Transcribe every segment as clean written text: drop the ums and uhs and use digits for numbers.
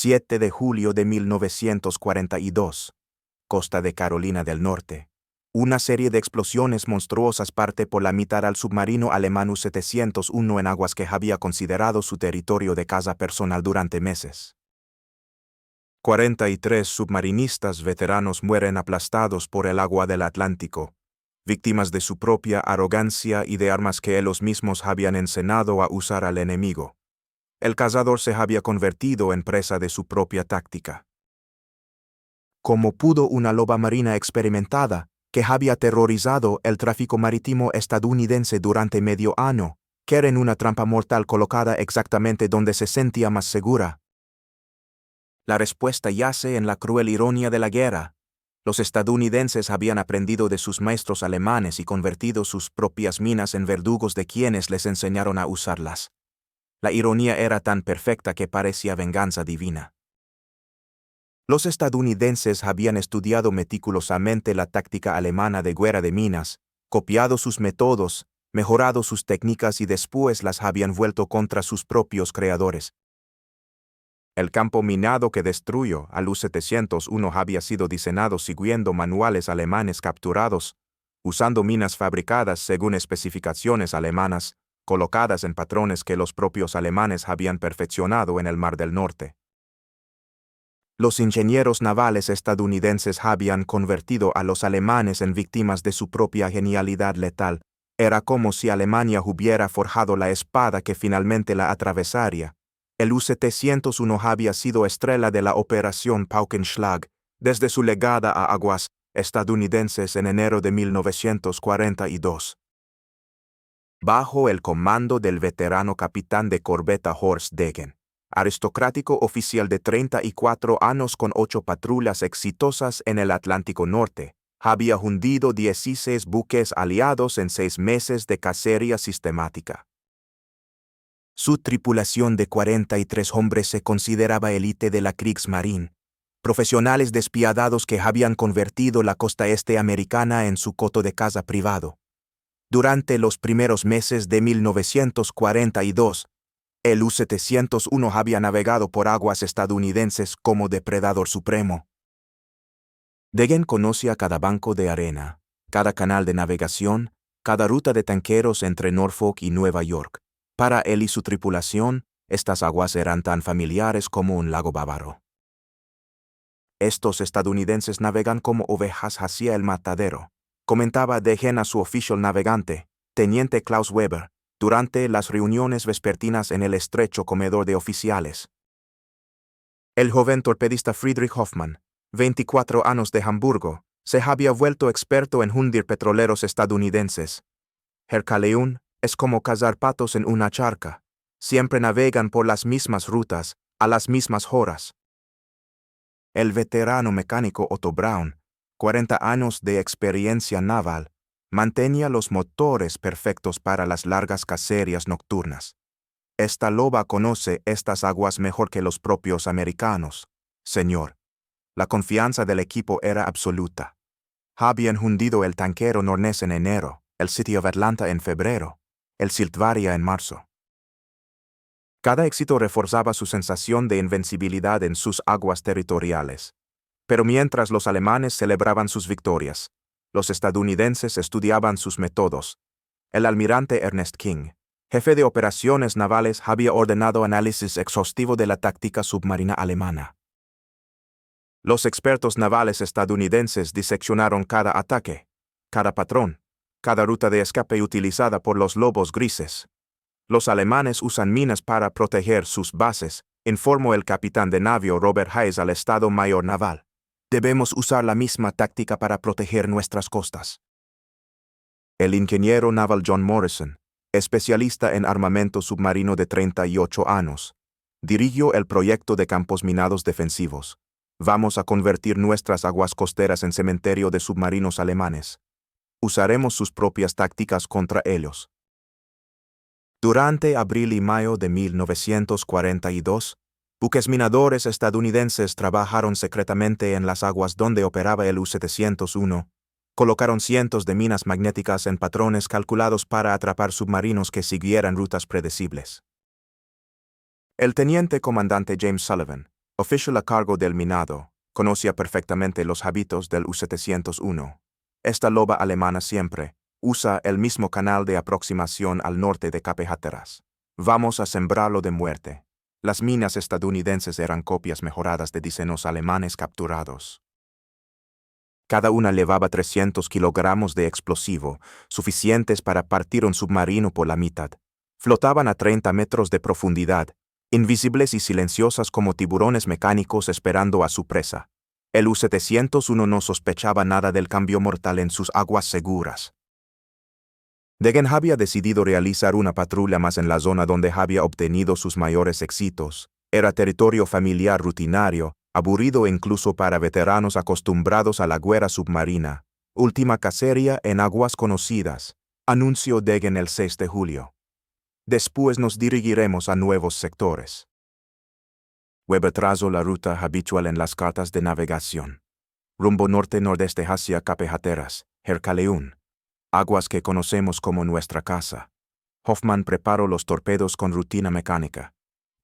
7 de julio de 1942. Costa de Carolina del Norte. Una serie de explosiones monstruosas parte por la mitad al submarino alemán U-701 en aguas que había considerado su territorio de caza personal durante meses. 43 submarinistas veteranos mueren aplastados por el agua del Atlántico, víctimas de su propia arrogancia y de armas que ellos mismos habían enseñado a usar al enemigo. El cazador se había convertido en presa de su propia táctica. ¿Cómo pudo una loba marina experimentada, que había aterrorizado el tráfico marítimo estadounidense durante medio año, caer en una trampa mortal colocada exactamente donde se sentía más segura? La respuesta yace en la cruel ironía de la guerra. Los estadounidenses habían aprendido de sus maestros alemanes y convertido sus propias minas en verdugos de quienes les enseñaron a usarlas. La ironía era tan perfecta que parecía venganza divina. Los estadounidenses habían estudiado meticulosamente la táctica alemana de guerra de minas, copiado sus métodos, mejorado sus técnicas y después las habían vuelto contra sus propios creadores. El campo minado que destruyó al U-701 había sido diseñado siguiendo manuales alemanes capturados, usando minas fabricadas según especificaciones alemanas, colocadas en patrones que los propios alemanes habían perfeccionado en el Mar del Norte. Los ingenieros navales estadounidenses habían convertido a los alemanes en víctimas de su propia genialidad letal. Era como si Alemania hubiera forjado la espada que finalmente la atravesaría. El U-701 había sido estrella de la Operación Paukenschlag desde su llegada a aguas estadounidenses en enero de 1942. Bajo el comando del veterano capitán de corbeta Horst Degen, aristocrático oficial de 34 años con 8 patrullas exitosas en el Atlántico Norte, había hundido 16 buques aliados en 6 meses de cacería sistemática. Su tripulación de 43 hombres se consideraba élite de la Kriegsmarine, profesionales despiadados que habían convertido la costa este americana en su coto de caza privado. Durante los primeros meses de 1942, el U-701 había navegado por aguas estadounidenses como depredador supremo. Degen conocía cada banco de arena, cada canal de navegación, cada ruta de tanqueros entre Norfolk y Nueva York. Para él y su tripulación, estas aguas eran tan familiares como un lago bávaro. Estos estadounidenses navegan como ovejas hacia el matadero, comentaba Degen a su oficial navegante, teniente Klaus Weber, durante las reuniones vespertinas en el estrecho comedor de oficiales. El joven torpedista Friedrich Hoffmann, 24 años de Hamburgo, se había vuelto experto en hundir petroleros estadounidenses. Hercaleun es como cazar patos en una charca. Siempre navegan por las mismas rutas, a las mismas horas. El veterano mecánico Otto Braun, 40 años de experiencia naval, mantenía los motores perfectos para las largas cacerías nocturnas. Esta loba conoce estas aguas mejor que los propios americanos, señor. La confianza del equipo era absoluta. Habían hundido el tanquero Nornes en enero, el City of Atlanta en febrero, el Siltvaria en marzo. Cada éxito reforzaba su sensación de invencibilidad en sus aguas territoriales. Pero mientras los alemanes celebraban sus victorias, los estadounidenses estudiaban sus métodos. El almirante Ernest King, jefe de operaciones navales, había ordenado análisis exhaustivo de la táctica submarina alemana. Los expertos navales estadounidenses diseccionaron cada ataque, cada patrón, cada ruta de escape utilizada por los lobos grises. Los alemanes usan minas para proteger sus bases, informó el capitán de navío Robert Hayes al Estado Mayor Naval. Debemos usar la misma táctica para proteger nuestras costas. El ingeniero naval John Morrison, especialista en armamento submarino de 38 años, dirigió el proyecto de campos minados defensivos. Vamos a convertir nuestras aguas costeras en cementerio de submarinos alemanes. Usaremos sus propias tácticas contra ellos. Durante abril y mayo de 1942, buques minadores estadounidenses trabajaron secretamente en las aguas donde operaba el U-701, colocaron cientos de minas magnéticas en patrones calculados para atrapar submarinos que siguieran rutas predecibles. El teniente comandante James Sullivan, Oficial a cargo del minado, conocía perfectamente los hábitos del U-701. Esta loba alemana siempre usa el mismo canal de aproximación al norte de Cape Hatteras. Vamos a sembrarlo de muerte. Las minas estadounidenses eran copias mejoradas de diseños alemanes capturados. Cada una llevaba 300 kilogramos de explosivo, suficientes para partir un submarino por la mitad. Flotaban a 30 metros de profundidad, invisibles y silenciosas como tiburones mecánicos esperando a su presa. El U-701 no sospechaba nada del cambio mortal en sus aguas seguras. Degen había decidido realizar una patrulla más en la zona donde había obtenido sus mayores éxitos. Era territorio familiar rutinario, aburrido incluso para veteranos acostumbrados a la guerra submarina. Última cacería en aguas conocidas, anunció Degen el 6 de julio. Después nos dirigiremos a nuevos sectores. Weber trazó la ruta habitual en las cartas de navegación. Rumbo norte-nordeste hacia Cape Hatteras, Hercaleún. Aguas que conocemos como nuestra casa. Hoffman preparó los torpedos con rutina mecánica.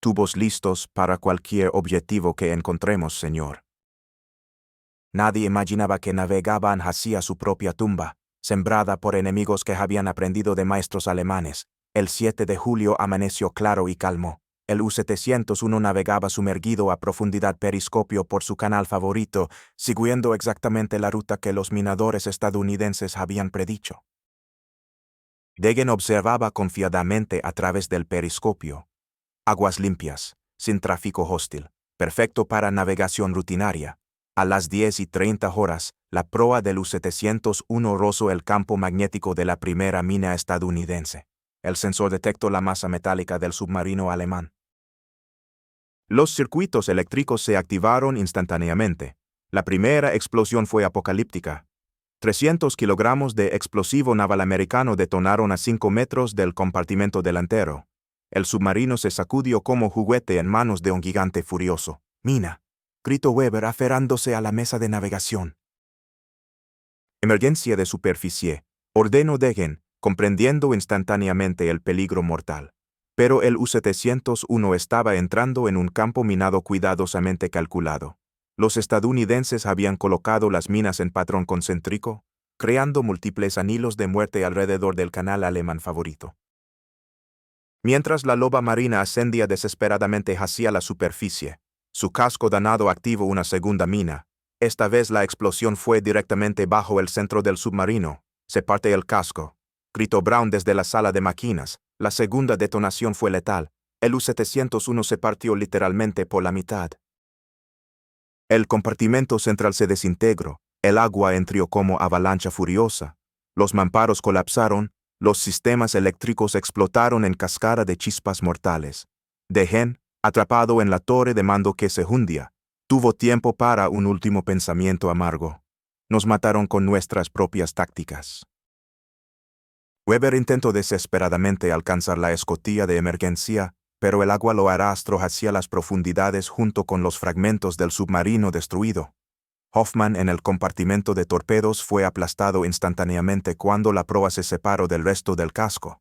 Tubos listos para cualquier objetivo que encontremos, señor. Nadie imaginaba que navegaban hacia su propia tumba, sembrada por enemigos que habían aprendido de maestros alemanes. El 7 de julio amaneció claro y calmo. El U-701 navegaba sumergido a profundidad periscopio por su canal favorito, siguiendo exactamente la ruta que los minadores estadounidenses habían predicho. Degen observaba confiadamente a través del periscopio. Aguas limpias, sin tráfico hostil, perfecto para navegación rutinaria. A las 10:30 la proa del U-701 rozó el campo magnético de la primera mina estadounidense. El sensor detectó la masa metálica del submarino alemán. Los circuitos eléctricos se activaron instantáneamente. La primera explosión fue apocalíptica. 300 kilogramos de explosivo naval americano detonaron a 5 metros del compartimento delantero. El submarino se sacudió como juguete en manos de un gigante furioso. «Mina», gritó Weber aferrándose a la mesa de navegación. «Emergencia de superficie», ordenó Degen, comprendiendo instantáneamente el peligro mortal. Pero el U-701 estaba entrando en un campo minado cuidadosamente calculado. Los estadounidenses habían colocado las minas en patrón concéntrico, creando múltiples anillos de muerte alrededor del canal alemán favorito. Mientras la loba marina ascendía desesperadamente hacia la superficie, su casco danado activó una segunda mina. Esta vez la explosión fue directamente bajo el centro del submarino. «Se parte el casco», gritó Brown desde la sala de máquinas. La segunda detonación fue letal. El U-701 se partió literalmente por la mitad. El compartimento central se desintegró. El agua entró como avalancha furiosa. Los mamparos colapsaron. Los sistemas eléctricos explotaron en cascada de chispas mortales. Degen, atrapado en la torre de mando que se hundía, tuvo tiempo para un último pensamiento amargo. Nos mataron con nuestras propias tácticas. Weber intentó desesperadamente alcanzar la escotilla de emergencia, pero el agua lo arrastró hacia las profundidades junto con los fragmentos del submarino destruido. Hoffman en el compartimento de torpedos fue aplastado instantáneamente cuando la proa se separó del resto del casco.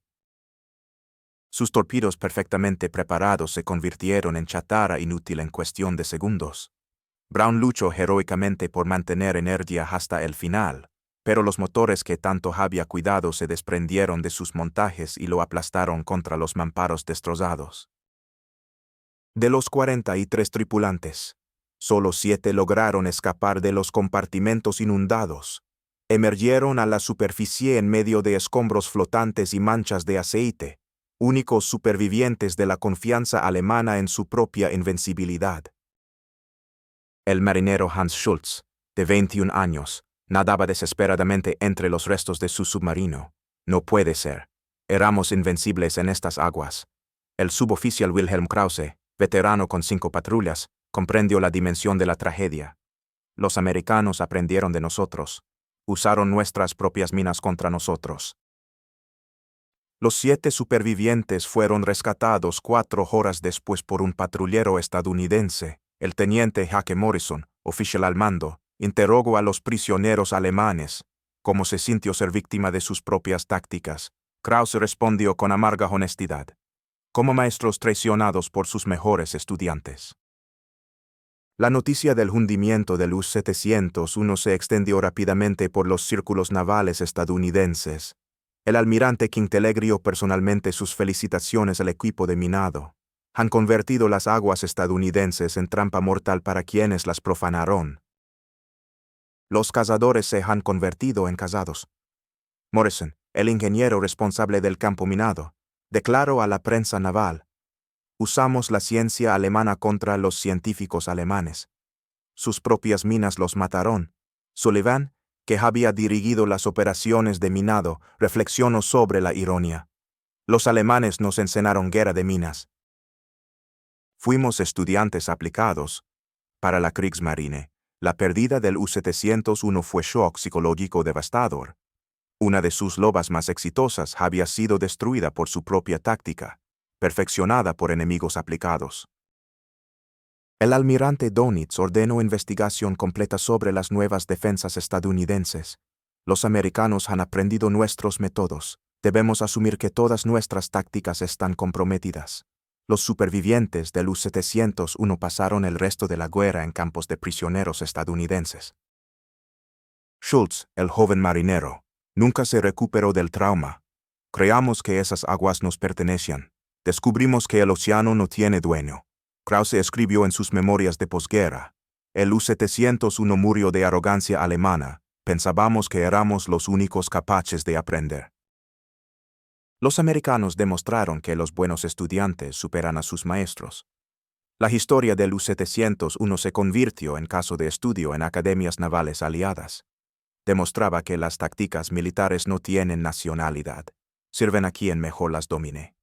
Sus torpedos perfectamente preparados se convirtieron en chatarra inútil en cuestión de segundos. Brown luchó heroicamente por mantener energía hasta el final, pero los motores que tanto había cuidado se desprendieron de sus montajes y lo aplastaron contra los mamparos destrozados. De los 43 tripulantes, solo 7 lograron escapar de los compartimentos inundados. Emergieron a la superficie en medio de escombros flotantes y manchas de aceite, únicos supervivientes de la confianza alemana en su propia invencibilidad. El marinero Hans Schultz, de 21 años, nadaba desesperadamente entre los restos de su submarino. «No puede ser. Éramos invencibles en estas aguas». El suboficial Wilhelm Krause, veterano con 5 patrullas, comprendió la dimensión de la tragedia. «Los americanos aprendieron de nosotros. Usaron nuestras propias minas contra nosotros». Los 7 supervivientes fueron rescatados 4 horas después por un patrullero estadounidense. El teniente Hake Morrison, oficial al mando, interrogó a los prisioneros alemanes. ¿Cómo se sintió ser víctima de sus propias tácticas? Krause respondió con amarga honestidad. Como maestros traicionados por sus mejores estudiantes. La noticia del hundimiento del U-701 se extendió rápidamente por los círculos navales estadounidenses. El almirante Quintelegrio personalmente sus felicitaciones al equipo de minado. Han convertido las aguas estadounidenses en trampa mortal para quienes las profanaron. Los cazadores se han convertido en cazados. Morrison, el ingeniero responsable del campo minado, declaró a la prensa naval: usamos la ciencia alemana contra los científicos alemanes. Sus propias minas los mataron. Sullivan, que había dirigido las operaciones de minado, reflexionó sobre la ironía. Los alemanes nos enseñaron guerra de minas. Fuimos estudiantes aplicados. Para la Kriegsmarine, la pérdida del U-701 fue shock psicológico devastador. Una de sus lobas más exitosas había sido destruida por su propia táctica, perfeccionada por enemigos aplicados. El almirante Dönitz ordenó investigación completa sobre las nuevas defensas estadounidenses. Los americanos han aprendido nuestros métodos. Debemos asumir que todas nuestras tácticas están comprometidas. Los supervivientes del U-701 pasaron el resto de la guerra en campos de prisioneros estadounidenses. Schultz, el joven marinero, nunca se recuperó del trauma. Creamos que esas aguas nos pertenecían. Descubrimos que el océano no tiene dueño. Krause escribió en sus memorias de posguerra: el U-701 murió de arrogancia alemana. Pensábamos que éramos los únicos capaces de aprender. Los americanos demostraron que los buenos estudiantes superan a sus maestros. La historia del U-701 se convirtió en caso de estudio en academias navales aliadas. Demostraba que las tácticas militares no tienen nacionalidad. Sirven a quien mejor las domine.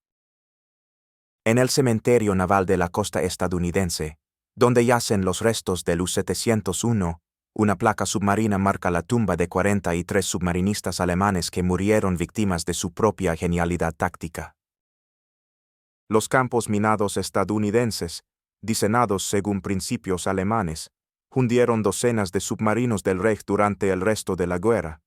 En el cementerio naval de la costa estadounidense, donde yacen los restos del U-701, una placa submarina marca la tumba de 43 submarinistas alemanes que murieron víctimas de su propia genialidad táctica. Los campos minados estadounidenses, diseñados según principios alemanes, hundieron docenas de submarinos del Reich durante el resto de la guerra.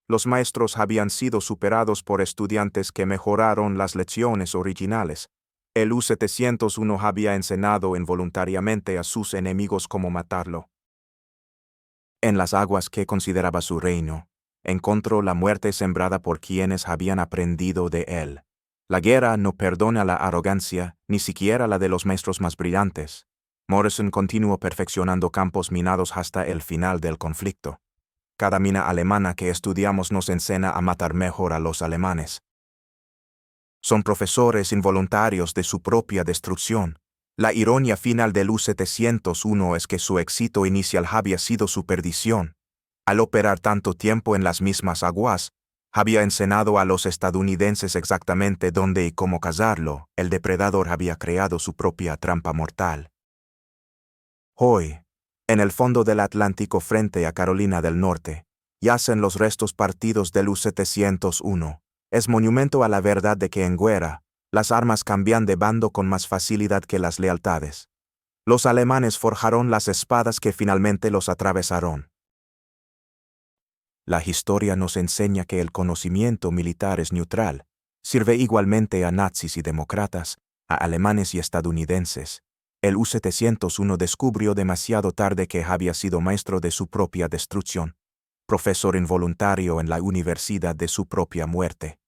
Los maestros habían sido superados por estudiantes que mejoraron las lecciones originales. El U-701 había enseñado involuntariamente a sus enemigos cómo matarlo. En las aguas que consideraba su reino, encontró la muerte sembrada por quienes habían aprendido de él. La guerra no perdona la arrogancia, ni siquiera la de los maestros más brillantes. Morrison continuó perfeccionando campos minados hasta el final del conflicto. Cada mina alemana que estudiamos nos enseña a matar mejor a los alemanes. Son profesores involuntarios de su propia destrucción. La ironía final del U-701 es que su éxito inicial había sido su perdición. Al operar tanto tiempo en las mismas aguas, había enseñado a los estadounidenses exactamente dónde y cómo cazarlo. El depredador había creado su propia trampa mortal. Hoy, en el fondo del Atlántico frente a Carolina del Norte, yacen los restos partidos del U-701. Es monumento a la verdad de que en guerra, las armas cambian de bando con más facilidad que las lealtades. Los alemanes forjaron las espadas que finalmente los atravesaron. La historia nos enseña que el conocimiento militar es neutral, sirve igualmente a nazis y demócratas, a alemanes y estadounidenses. El U-701 descubrió demasiado tarde que había sido maestro de su propia destrucción, profesor involuntario en la universidad de su propia muerte.